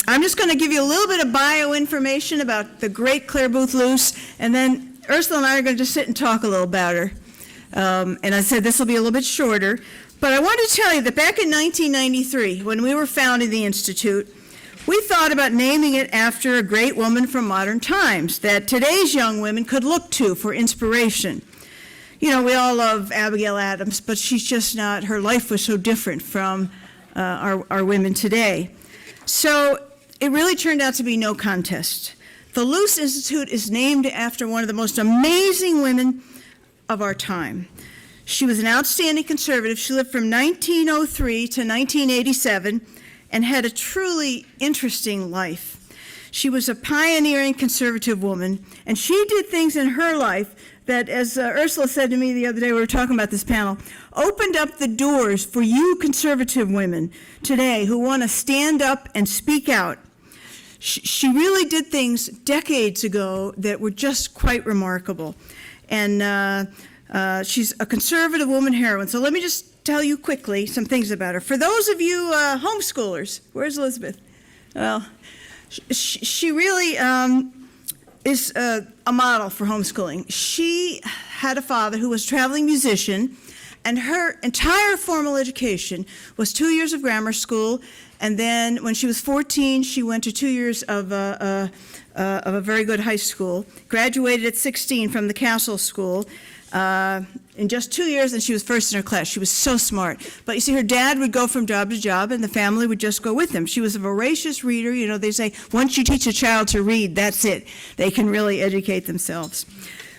I'm just going to give you a little bit of bio information about the great Clare Boothe Luce, and then Ursula and I are going to just sit and talk a little about her. And I said this will be a little bit shorter, but I wanted to tell you that back in 1993, when we were founding the Institute, we thought about naming it after a great woman from modern times that today's young women could look to for inspiration. You know, we all love Abigail Adams, but she's just not, her life was so different from our women today. So it really turned out to be no contest. The Luce Institute is named after one of the most amazing women of our time. She was an outstanding conservative. She lived from 1903 to 1987 and had a truly interesting life. She was a pioneering conservative woman, and she did things in her life that, as Ursula said to me the other day, we were talking about this panel, opened up the doors for you conservative women today who want to stand up and speak out. She really did things decades ago that were just quite remarkable. And she's a conservative woman heroine. So let me just tell you quickly some things about her. For those of you homeschoolers, where's Elizabeth? Well, she really is a model for homeschooling. She had a father who was a traveling musician, and her entire formal education was 2 years of grammar school, and then when she was 14, she went to 2 years of a very good high school, graduated at 16 from the Castle School, in just 2 years, and she was first in her class. She was so smart. But you see, her dad would go from job to job, and the family would just go with him. She was a voracious reader. You know, they say, once you teach a child to read, that's it. They can really educate themselves.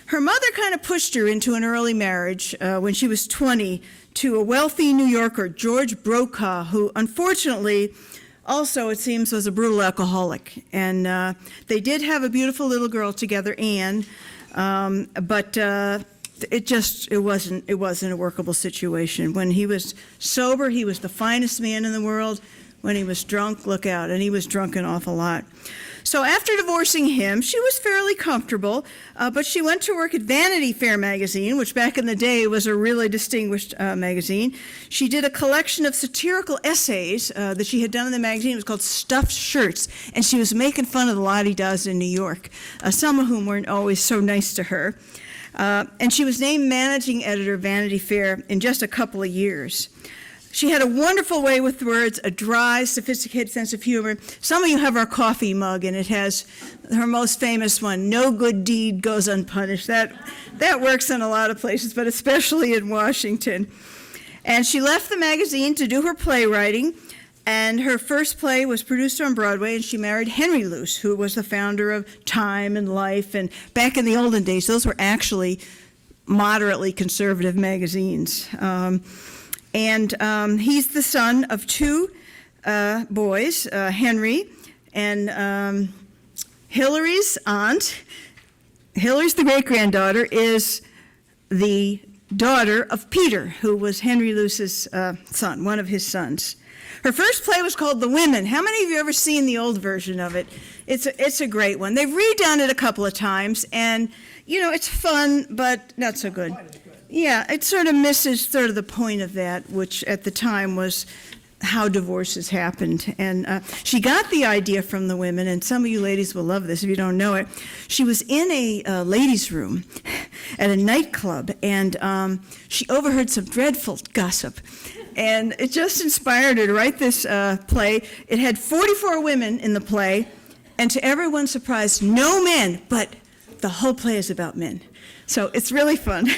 Her mother kind of pushed her into an early marriage when she was 20 to a wealthy New Yorker, George Brokaw, who unfortunately also, it seems, was a brutal alcoholic. And they did have a beautiful little girl together, Anne, but it wasn't a workable situation. When he was sober, he was the finest man in the world. When he was drunk, look out, and he was drunk an awful lot. So after divorcing him, she was fairly comfortable, but she went to work at Vanity Fair magazine, which back in the day was a really distinguished magazine. She did a collection of satirical essays that she had done in the magazine. It was called Stuffed Shirts, and she was making fun of the la-di-das in New York, some of whom weren't always so nice to her. And she was named managing editor of Vanity Fair in just a couple of years. She had a wonderful way with words, a dry, sophisticated sense of humor. Some of you have our coffee mug, and it has her most famous one, "No good deed goes unpunished." That works in a lot of places, but especially in Washington. And she left the magazine to do her playwriting, and her first play was produced on Broadway, and she married Henry Luce, who was the founder of Time and Life. And back in the olden days, those were actually moderately conservative magazines. He's the son of two boys, Henry and Hillary's aunt. Hillary's the great-granddaughter, is the daughter of Peter, who was Henry Luce's son, one of his sons. Her first play was called The Women. How many of you have ever seen the old version of it? It's a great one. They've redone it a couple of times, and, you know, it's fun, but not so good. Yeah, it sort of misses sort of the point of that, which at the time was how divorces happened. And she got the idea from The Women, and some of you ladies will love this if you don't know it. She was in a ladies' room at a nightclub, and she overheard some dreadful gossip. And it just inspired her to write this play. It had 44 women in the play, and to everyone's surprise, no men, but the whole play is about men. So it's really fun.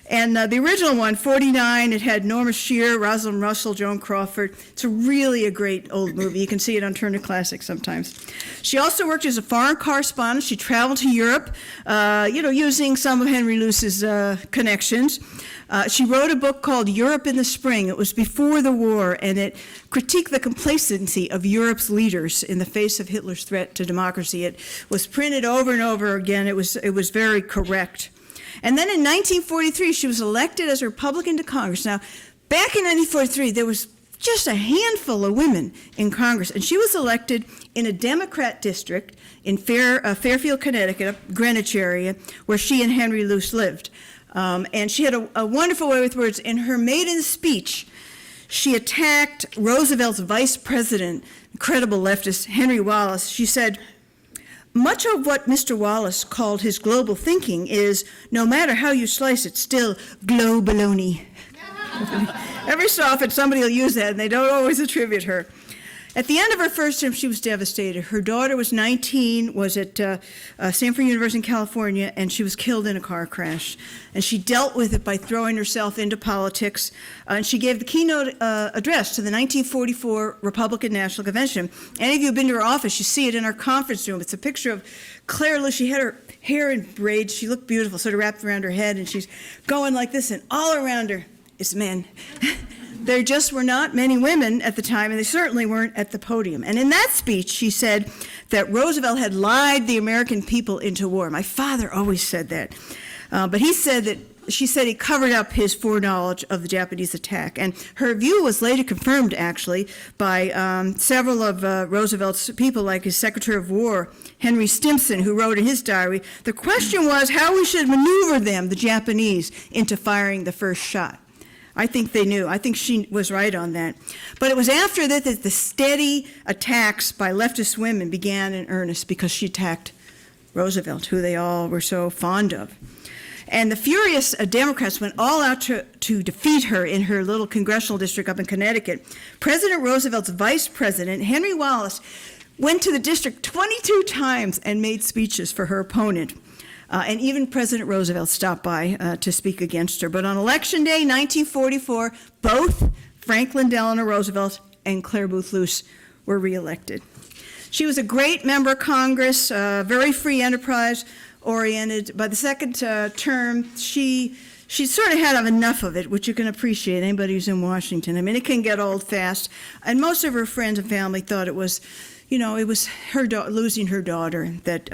And the original one, 49, it had Norma Shear, Rosalind Russell, Joan Crawford. It's really a great old movie. You can see it on Turner Classic sometimes. She also worked as a foreign correspondent. She traveled to Europe, using some of Henry Luce's connections. She wrote a book called Europe in the Spring. It was before the war, and it critiqued the complacency of Europe's leaders in the face of Hitler's threat to democracy. It was printed over and over again. It was very correct. And then in 1943, she was elected as a Republican to Congress. Now, back in 1943, there was just a handful of women in Congress, and she was elected in a Democrat district in Fairfield, Connecticut, Greenwich area, where she and Henry Luce lived. And she had a wonderful way with words. In her maiden speech, She attacked Roosevelt's vice president, incredible leftist Henry Wallace. She said, "Much of what Mr. Wallace called his global thinking is, no matter how you slice it, still globaloney." Every so often somebody will use that, and they don't always attribute her. At the end of her first term, she was devastated. Her daughter was 19, was at Stanford University in California, and she was killed in a car crash. And she dealt with it by throwing herself into politics. And she gave the keynote address to the 1944 Republican National Convention. Any of you who have been to her office, you see it in our conference room. It's a picture of Clare Luce. She had her hair in braids. She looked beautiful, sort of wrapped around her head, and she's going like this, and all around her is men. There just were not many women at the time, and they certainly weren't at the podium. And in that speech, she said that Roosevelt had lied the American people into war. My father always said that. But he said that, she said he covered up his foreknowledge of the Japanese attack. And her view was later confirmed, actually, by several of Roosevelt's people, like his Secretary of War, Henry Stimson, who wrote in his diary, the question was how we should maneuver them, the Japanese, into firing the first shot. I think they knew. I think she was right on that. But it was after that that the steady attacks by leftist women began in earnest, because she attacked Roosevelt, who they all were so fond of. And the furious Democrats went all out to defeat her in her little congressional district up in Connecticut. President Roosevelt's vice president, Henry Wallace, went to the district 22 times and made speeches for her opponent. And even President Roosevelt stopped by to speak against her. But on Election Day, 1944, both Franklin Delano Roosevelt and Clare Boothe Luce were reelected. She was a great member of Congress, very free enterprise oriented. By the second term, she sort of had enough of it, which you can appreciate, anybody who's in Washington. I mean, it can get old fast. And most of her friends and family thought it was, you know, it was her losing her daughter that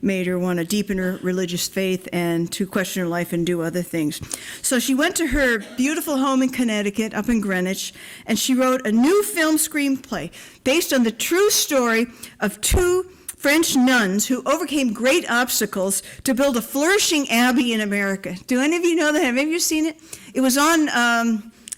made her want to deepen her religious faith and to question her life and do other things. So she went to her beautiful home in Connecticut, up in Greenwich, and she wrote a new film screenplay based on the true story of two French nuns who overcame great obstacles to build a flourishing abbey in America. Do any of you know that? Have any of you seen it? It was on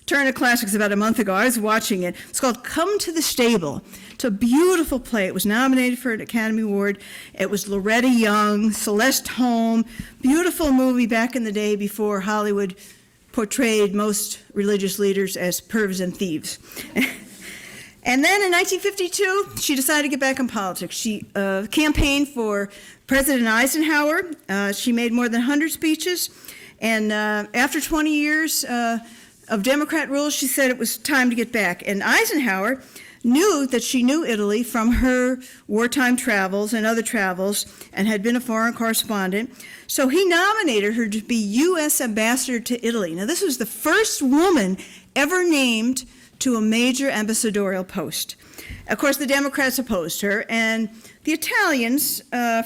Turner Classics about a month ago. I was watching it. It's called Come to the Stable. It's a beautiful play. It was nominated for an Academy Award. It was Loretta Young, Celeste Holm, beautiful movie back in the day before Hollywood portrayed most religious leaders as pervs and thieves. And then in 1952, she decided to get back in politics. She campaigned for President Eisenhower. She made more than 100 speeches. And after 20 years of Democrat rule, she said it was time to get back. And Eisenhower knew that she knew Italy from her wartime travels and other travels and had been a foreign correspondent. So he nominated her to be U.S. ambassador to Italy. Now, this was the first woman ever named to a major ambassadorial post. Of course, the Democrats opposed her, and the Italians,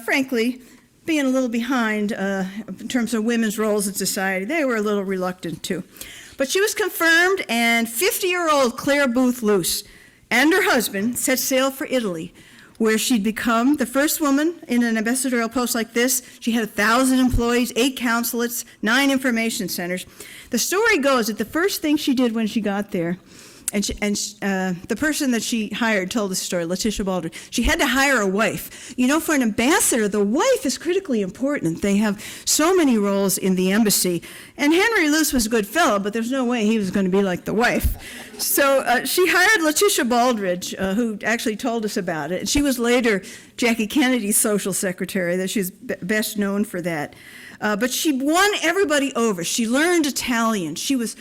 frankly, being a little behind in terms of women's roles in society, they were a little reluctant too. But she was confirmed, and 50-year-old Clare Boothe Luce and her husband set sail for Italy, where she'd become the first woman in an ambassadorial post like this. She had 1,000 employees, 8 consulates, 9 information centers. The story goes that the first thing she did when she got there, and the person that she hired told the story, Letitia Baldwin, she had to hire a wife. You know, for an ambassador, the wife is critically important. They have so many roles in the embassy. And Henry Luce was a good fellow, but there's no way he was going to be like the wife. So she hired Letitia Baldridge, who actually told us about it. And she was later Jackie Kennedy's social secretary, that she's best known for that. But she won everybody over. She learned Italian. She was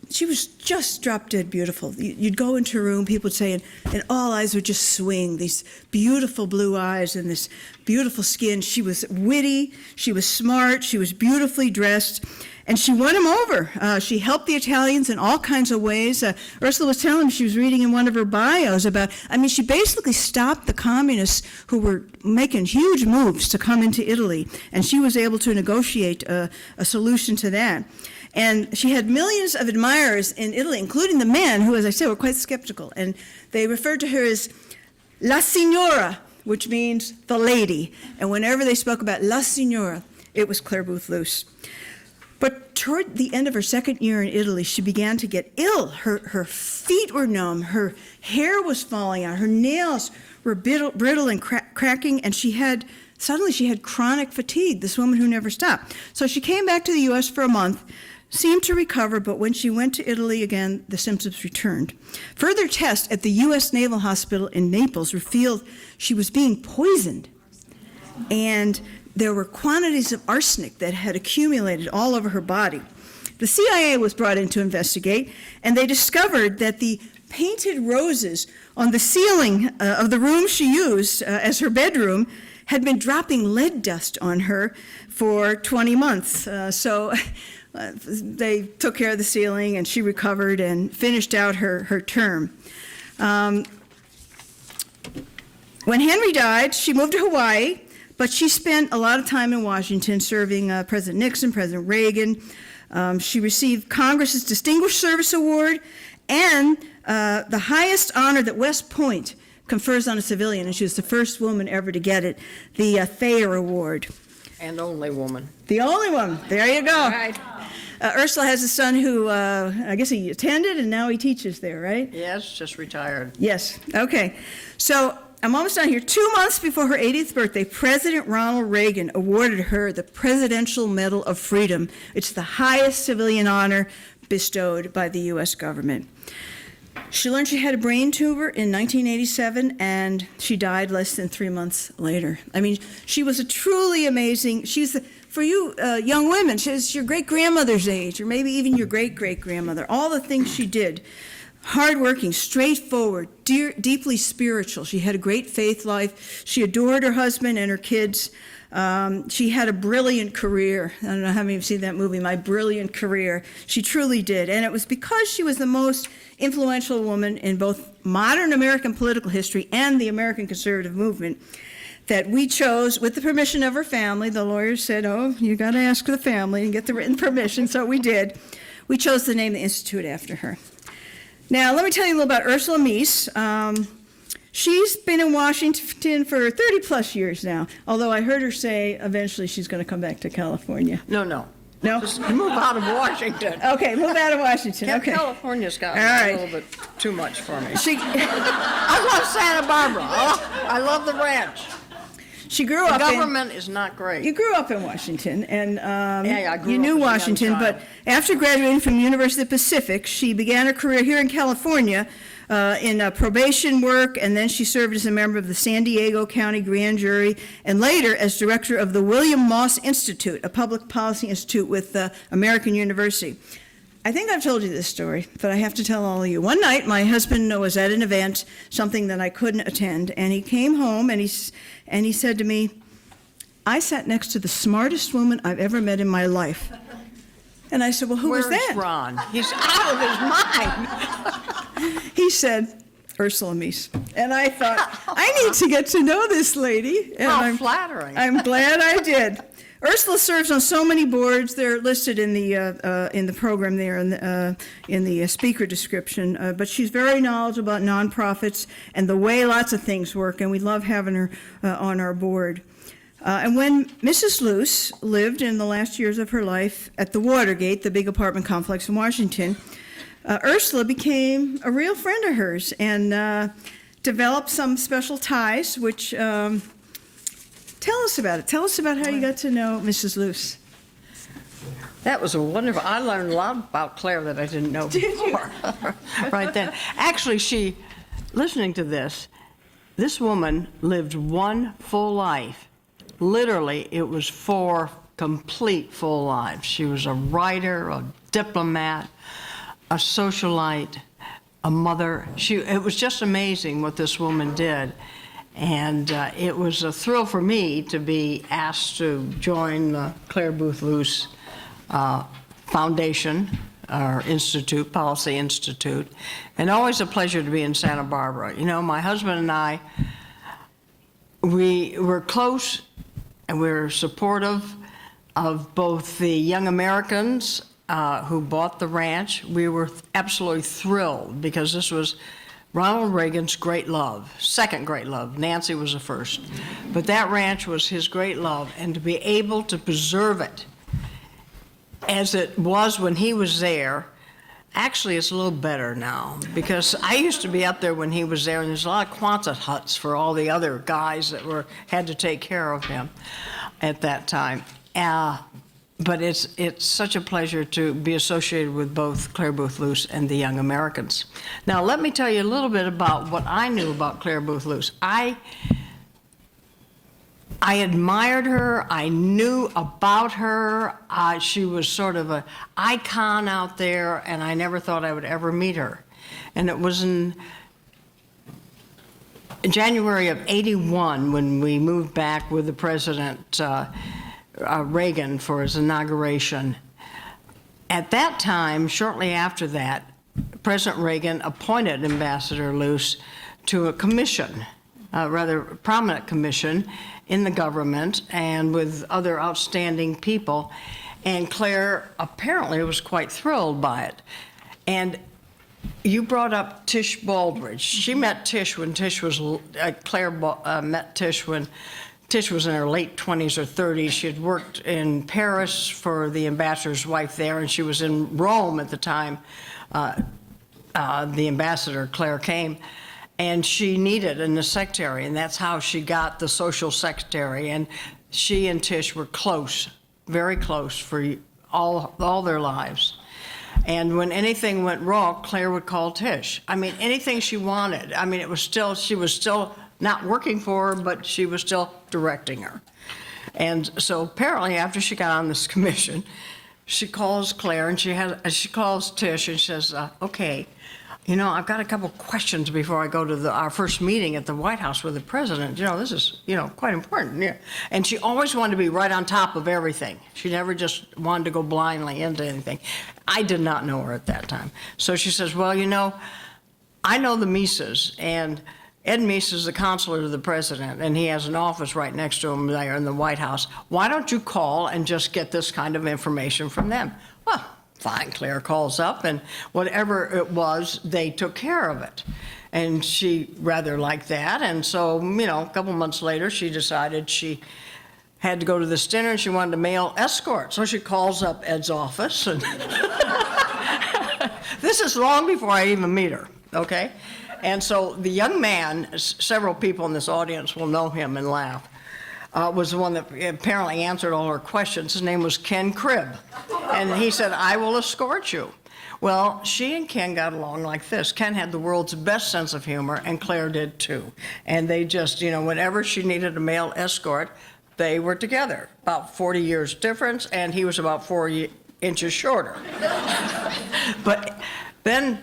just drop dead beautiful. You'd go into a room, people would say, and all eyes would just swing, these beautiful blue eyes and this beautiful skin. She was witty, she was smart, she was beautifully dressed, and she won them over. She helped the Italians in all kinds of ways. Ursula was telling me, she was reading in one of her bios about, she basically stopped the communists who were making huge moves to come into Italy, and she was able to negotiate a solution to that. And she had millions of admirers in Italy, including the men who, as I said, were quite skeptical. And they referred to her as La Signora, which means the lady. And whenever they spoke about La Signora, it was Clare Boothe Luce. But toward the end of her second year in Italy, she began to get ill. Her feet were numb, her hair was falling out, her nails were brittle and cracking, and suddenly she had chronic fatigue, this woman who never stopped. So she came back to the U.S. for a month, seemed to recover, but when she went to Italy again, the symptoms returned. Further tests at the U.S. Naval Hospital in Naples revealed she was being poisoned, and there were quantities of arsenic that had accumulated all over her body. The CIA was brought in to investigate, and they discovered that the painted roses on the ceiling of the room she used as her bedroom had been dropping lead dust on her for 20 months. So they took care of the ceiling, and she recovered and finished out her term. When Henry died, she moved to Hawaii, but she spent a lot of time in Washington serving President Nixon, President Reagan. She received Congress's Distinguished Service Award and the highest honor that West Point confers on a civilian, and she was the first woman ever to get it, the Thayer Award. And only woman. The only one. There you go. All right. Ursula has a son who, I guess he attended, and now he teaches there, right? Yes, just retired. Yes. Okay. So I'm almost done here. 2 months before her 80th birthday, President Ronald Reagan awarded her the Presidential Medal of Freedom. It's the highest civilian honor bestowed by the U.S. government. She learned she had a brain tumor in 1987, and she died less than 3 months later. I mean, she was a truly amazing, for you young women, she's your great-grandmother's age, or maybe even your great-great-grandmother. All the things she did. Hardworking, straightforward, deeply spiritual. She had a great faith life. She adored her husband and her kids. She had a brilliant career. I don't know how many have seen that movie, My Brilliant Career. She truly did. And it was because she was the most influential woman in both modern American political history and the American conservative movement that we chose, with the permission of her family. The lawyers said, oh, you got to ask the family and get the written permission, so we did. We chose to name the institute after her. Now, let me tell you a little about Ursula Meese. She's been in Washington for 30-plus years now, although I heard her say eventually she's going to come back to California. No. No? Just move out of Washington. Okay, move out of Washington. Okay. California's got All a little bit too much for me. I I love Santa Barbara. I love the ranch. She grew The up government is not great. You grew up in Washington, and I grew you up knew as a young Washington, child. but after graduating from the University of the Pacific, she began her career here in California in probation work, and then she served as a member of the San Diego County Grand Jury, and later as director of the William Moss Institute, a public policy institute with American University. I think I've told you this story, but I have to tell all of you. One night, my husband was at an event, something that I couldn't attend, and he came home and he said to me, I sat next to the smartest woman I've ever met in my life. And I said, well, who was that? Where's Ron? He's out of his mind. He said, Ursula Meese. And I thought, I need to get to know this lady. And How flattering. I'm glad I did. Ursula serves on so many boards. They're listed in the program there in the speaker description. But she's very knowledgeable about nonprofits and the way lots of things work, and we love having her on our board. And when Mrs. Luce lived in the last years of her life at the Watergate, the big apartment complex in Washington, Ursula became a real friend of hers and developed some special ties, which... Tell us about it. Tell us about how you got to know Mrs. Luce. That was a wonderful, I learned a lot about Claire that I didn't know before. Right then. Actually, listening to this woman lived one full life. Literally, it was 4 complete full lives. She was a writer, a diplomat, a socialite, a mother. It was just amazing what this woman did. And it was a thrill for me to be asked to join the Clare Boothe Luce Foundation, or Institute, Policy Institute, and always a pleasure to be in Santa Barbara. You know, my husband and I, we were close and we were supportive of both the young Americans who bought the ranch. We were absolutely thrilled because this was Ronald Reagan's great love, second great love. Nancy was the first. But that ranch was his great love, and to be able to preserve it as it was when he was there. Actually, it's a little better now, because I used to be up there when he was there, and there's a lot of Quonset huts for all the other guys that had to take care of him at that time. But it's such a pleasure to be associated with both Clare Boothe Luce and the Young Americans. Now, let me tell you a little bit about what I knew about Clare Boothe Luce. I admired her. I knew about her. She was sort of an icon out there, and I never thought I would ever meet her. And it was in January of '81 when we moved back with the President Reagan for his inauguration. At that time, shortly after that, President Reagan appointed Ambassador Luce to a commission, a rather prominent commission in the government and with other outstanding people. And Clare apparently was quite thrilled by it. And you brought up Tish Baldridge. She met Tish when Tish was, Clare met Tish when Tish was in her late 20s or 30s. She had worked in Paris for the ambassador's wife there, and she was in Rome at the time the ambassador, Clare, came. And she needed a secretary, and that's how she got the social secretary. And she and Tish were close, very close for all their lives. And when anything went wrong, Clare would call Tish. I mean, anything she wanted. I mean, she was still not working for her, but she was still directing her. And so apparently after she got on this commission, she calls Clare and she calls Tish and says, okay, you know, I've got a couple questions before I go to our first meeting at the White House with the president. You know, this is, quite important. Yeah. And she always wanted to be right on top of everything. She never just wanted to go blindly into anything. I did not know her at that time. So she says, well, I know the Meeses, and Ed Meese is the consular to the president, and he has an office right next to him there in the White House. Why don't you call and just get this kind of information from them? Well, fine, Clare calls up, and whatever it was, they took care of it. And she rather liked that, and so, a couple months later, she decided she had to go to this dinner, and she wanted a male escort. So she calls up Ed's office, and this is long before I even meet her, okay? And so the young man, several people in this audience will know him and laugh, was the one that apparently answered all her questions. His name was Ken Cribb. And he said, I will escort you. Well, she and Ken got along like this. Ken had the world's best sense of humor, and Clare did too. And they just, whenever she needed a male escort, they were together. About 40 years difference, and he was about 4 inches shorter. But then,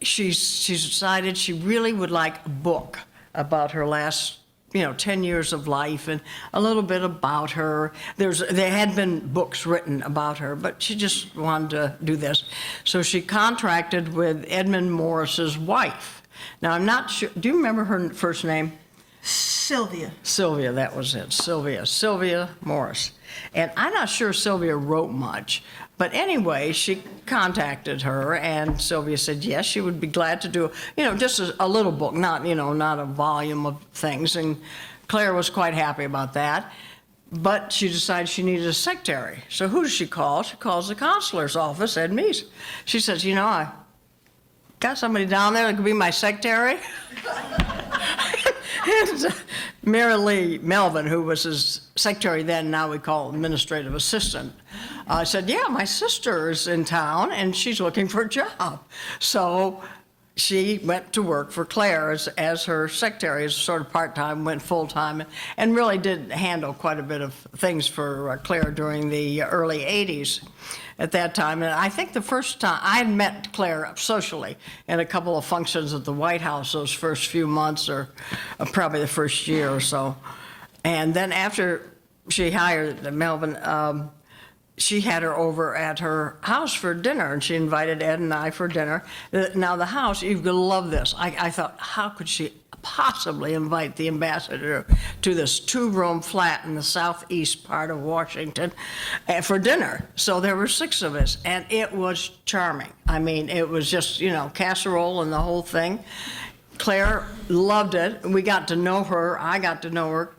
she decided she really would like a book about her last 10 years of life and a little bit about her. There had been books written about her, but she just wanted to do this. So she contracted with Edmund Morris's wife. Now, I'm not sure, do you remember her first name? Sylvia. Sylvia, that was it, Sylvia Morris. And I'm not sure Sylvia wrote much, but anyway, she contacted her, and Sylvia said yes, she would be glad to do, just a little book, not a volume of things. And Clare was quite happy about that, but she decided she needed a secretary. So who does she call? She calls the consular's office, Ed Meese. She says, I got somebody down there that could be my secretary. And Mary Lee Melvin, who was his secretary then, now we call administrative assistant, said, yeah, my sister is in town and she's looking for a job. So she went to work for Clare as her secretary, as sort of part-time, went full-time, and really did handle quite a bit of things for Clare during the early 80s at that time. And I think the first time I had met Clare socially in a couple of functions at the White House those first few months, or probably the first year or so. And then after she hired Melvin, she had her over at her house for dinner, and she invited Ed and I for dinner. Now, the house, you're going to love this. I thought, how could she possibly invite the ambassador to this two-room flat in the southeast part of Washington for dinner? So there were 6 of us, and it was charming. I mean, it was just, casserole and the whole thing. Clare loved it. We got to know her. I got to know her,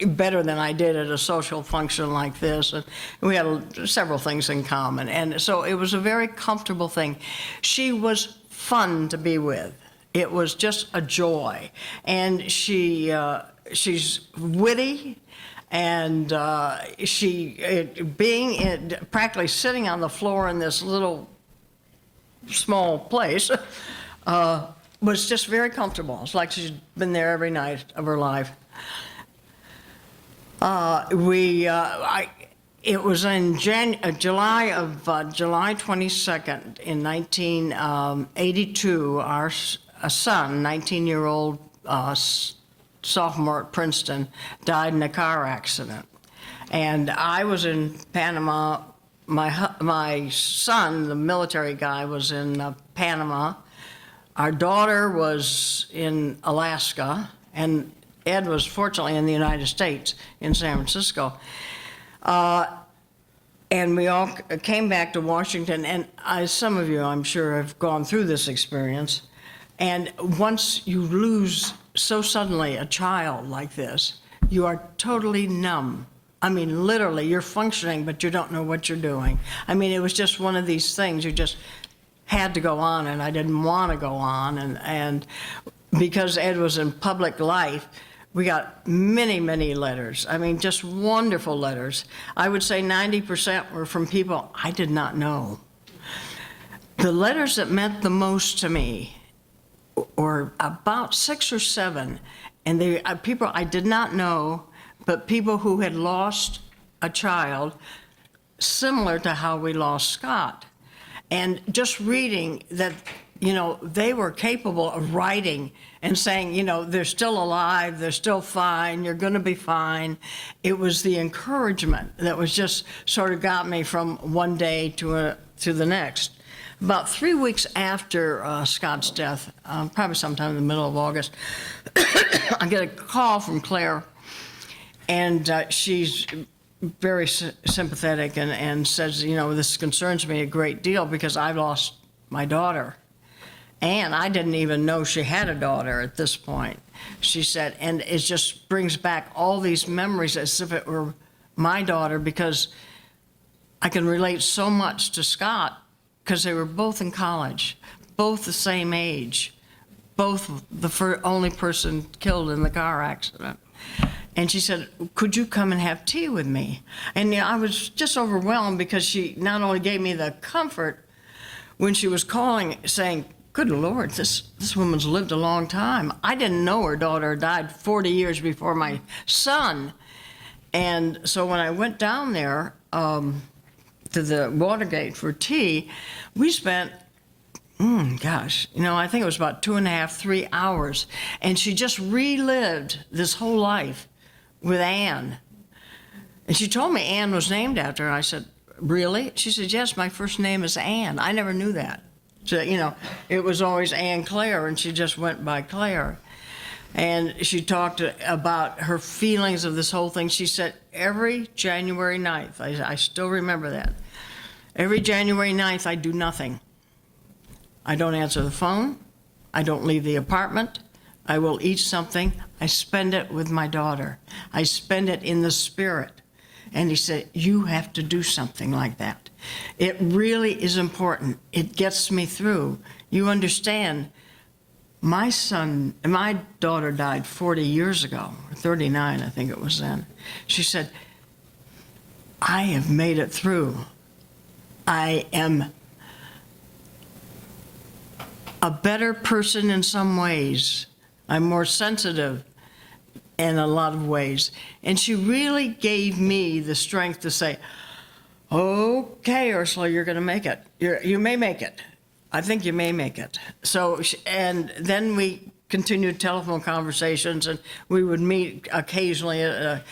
better than I did at a social function like this. And we had several things in common. And so it was a very comfortable thing. She was fun to be with. It was just a joy. And she's witty, and practically sitting on the floor in this little small place was just very comfortable. It's like she's been there every night of her life. It was in July 22nd in 1982. Our son, 19-year-old sophomore at Princeton, died in a car accident, and I was in Panama. My son, the military guy, was in Panama. Our daughter was in Alaska, and Ed was fortunately in the United States, in San Francisco. And we all came back to Washington, and some of you, I'm sure, have gone through this experience. And once you lose so suddenly a child like this, you are totally numb. I mean, literally, you're functioning, but you don't know what you're doing. I mean, it was just one of these things. You just had to go on, and I didn't want to go on. And because Ed was in public life, we got many, many letters. I mean, just wonderful letters. I would say 90% were from people I did not know. The letters that meant the most to me were about 6 or 7, and they people I did not know, but people who had lost a child similar to how we lost Scott. And just reading that, you know, they were capable of writing and saying, you know, they're still alive, they're still fine, you're going to be fine. It was the encouragement that was just sort of got me from one day to the next. About 3 weeks after Scott's death, probably sometime in the middle of August, I get a call from Clare, and she's very sympathetic and says, you know, this concerns me a great deal because I've lost my daughter. And I didn't even know she had a daughter at this point. She said, and it just brings back all these memories as if it were my daughter, because I can relate so much to Scott because they were both in college, both the same age, both the only person killed in the car accident. And she said, could you come and have tea with me? And you know, I was just overwhelmed because she not only gave me the comfort when she was calling, saying, good Lord, this woman's lived a long time. I didn't know her daughter died 40 years before my son. And so when I went down there to the Watergate for tea, we spent, gosh, you know, I think it was about 2.5, 3 hours. And she just relived this whole life with Anne. And she told me Anne was named after her. I said, really? She said, yes, my first name is Anne. I never knew that. So, you know, it was always Anne Clare, and she just went by Clare. And she talked about her feelings of this whole thing. She said, every January 9th, I still remember that, every January 9th, I do nothing. I don't answer the phone. I don't leave the apartment. I will eat something. I spend it with my daughter. I spend it in the spirit. And he said, you have to do something like that. It really is important. It gets me through. You understand, my daughter died 40 years ago, 39, I think it was then. She said, I have made it through. I am a better person in some ways. I'm more sensitive in a lot of ways. And she really gave me the strength to say, okay, Ursula, you're going to make it. You may make it. I think you may make it. So, and then we continued telephone conversations, and we would meet occasionally at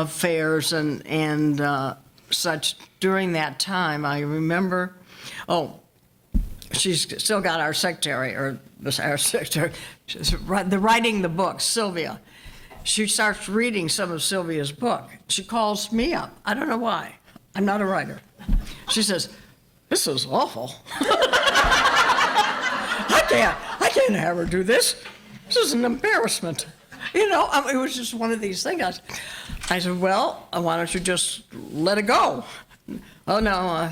fairs and such during that time. I remember, she's still got our secretary, writing the book, Sylvia. She starts reading some of Sylvia's book. She calls me up. I don't know why. I'm not a writer. She says, this is awful. I can't have her do this. This is an embarrassment. You know, I mean, it was just one of these things. I said, well, why don't you just let it go? Oh, no,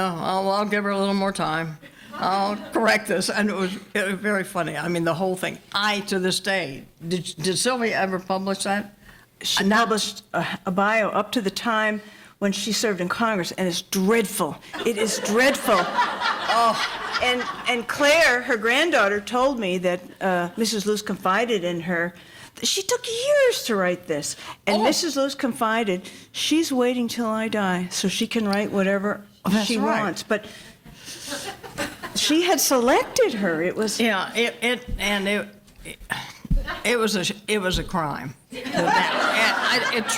I'll give her a little more time. I'll correct this. And it was very funny. I mean, the whole thing. To this day, did Sylvia ever publish that? She published a bio up to the time when she served in Congress, and it's dreadful. It is dreadful. Oh, and Claire, her granddaughter, told me that Mrs. Luce confided in her. She took years to write this, and Mrs. Luce confided, she's waiting till I die so she can write whatever she wants. But she had selected her. It was it was a crime. It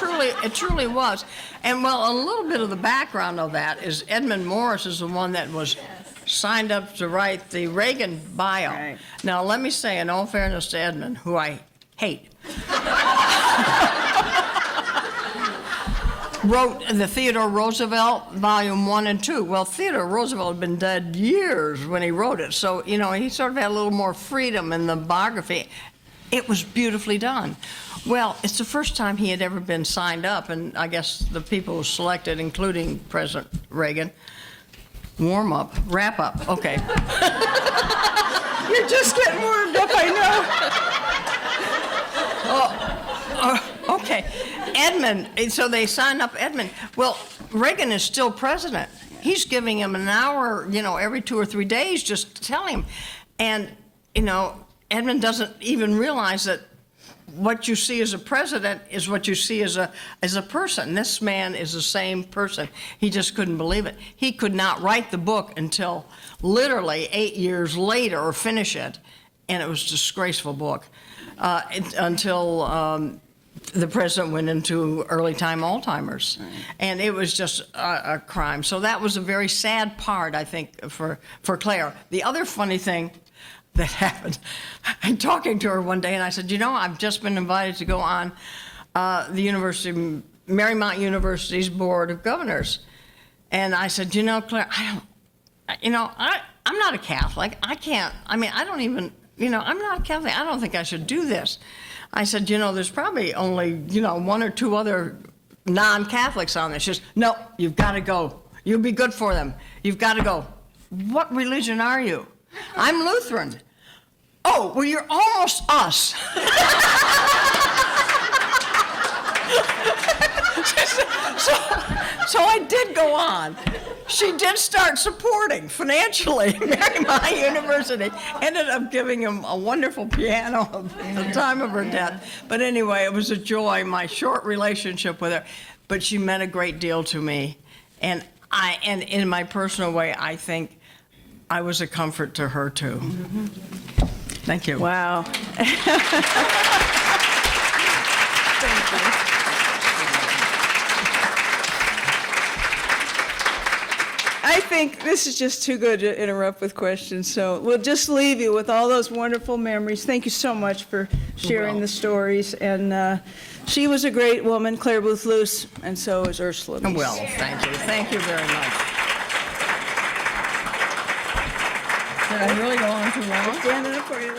truly was. And well, a little bit of the background of that is Edmund Morris is the one that was signed up to write the Reagan bio. Right. Now, let me say, in all fairness to Edmund, who I hate, wrote the Theodore Roosevelt Volume 1 and 2. Well, Theodore Roosevelt had been dead years when he wrote it, so, you know, he sort of had a little more freedom in the biography. It was beautifully done. Well, it's the first time he had ever been signed up, and I guess the people who selected, including President Reagan, wrap up, okay. You're just getting warmed up, I know. Okay, Edmund, so they signed up Edmund. Well, Reagan is still president. He's giving him an hour, you know, every 2 or 3 days just to tell him. And, you know, Edmund doesn't even realize that what you see as a president is what you see as a person. This man is the same person. He just couldn't believe it. He could not write the book until literally 8 years later, or finish it, and it was a disgraceful book until the president went into early time Alzheimer's. Right. And it was just a crime. So that was a very sad part, I think, for Clare. The other funny thing that happened, I'm talking to her one day, and I said, you know, I've just been invited to go on the Marymount University's Board of Governors. And I said, you know, Clare, I'm not a Catholic. I don't even, you know, I'm not a Catholic. I don't think I should do this. I said, you know, there's probably only, you know, 1 or 2 other non-Catholics on this. She says, no, you've got to go. You'll be good for them. You've got to go. What religion are you? I'm Lutheran. Oh, well, you're almost us. So I did go on. She did start supporting financially Marymount University. Ended up giving him a wonderful piano at the time of her death. But anyway, it was a joy, my short relationship with her. But she meant a great deal to me. And in my personal way, I think I was a comfort to her, too. Mm-hmm. Thank you. Wow. Thank you. I think this is just too good to interrupt with questions, so we'll just leave you with all those wonderful memories. Thank you so much for sharing the stories. And she was a great woman, Clare Boothe Luce, and so is Ursula Meese. Well, thank you. Thank you very much. Did I really go on too long? Standing up for you.